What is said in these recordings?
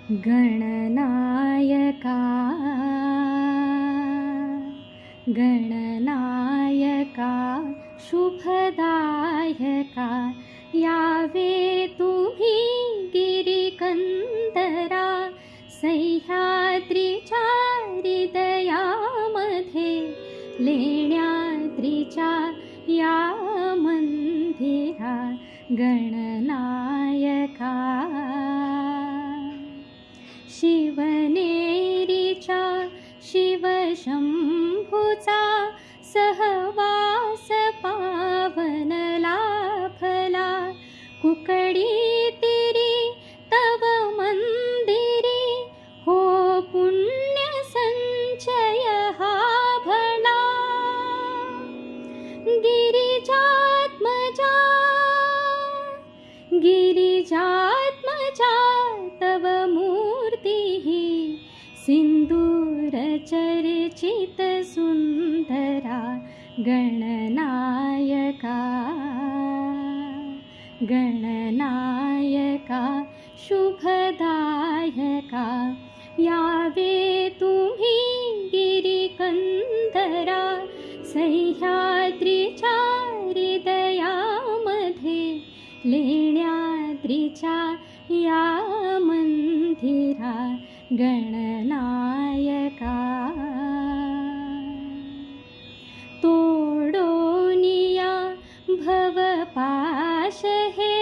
गणनायका गणनायका शुभदायका यावे तुम्ही गिरिकंदरा सह्याद्रीच्या हृदयामध्ये लेण्याद्रीच्या या मंदिरा गणनायका शिवनेरीच्या शिवशंभूचा सहवास पावन लाभला कुकडी तिरी तव मंदिरी हो पुण्य संचय हा भला गिरिजात्मजा गिरिजात्मजा तव मूर्तिः सिन्दूरचर्चित सुन्दरा गणनायका गणनायका शुभदायका यावे तुम्ही गिरिकंदरा सह्याद्रीच्या हृदयामध्ये लेण्याद्रीच्या या मंदिरा गणनायका तोडोनिया भवपाश हे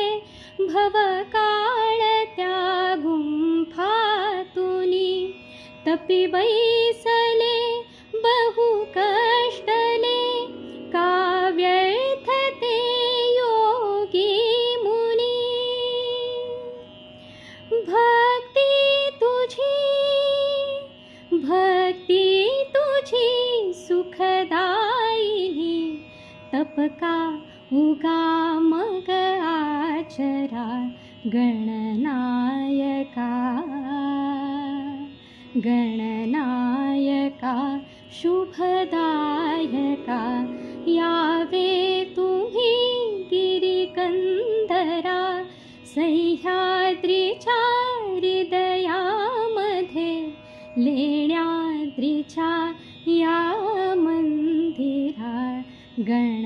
भवकाळ त्या गुंफातुनी तपी बैसले बहु कष्टले का व्यर्थ ते योगी मुनी भक्ती तुझी सुखदायिनी तपका उगा मग आचरा गणनायका गणनायका शुभदायका यावे तुम्ही गिरिकंदरा सह्याद्रीच्या हृदयामध्ये लेण्याद्रीच्या या मंदिरा गण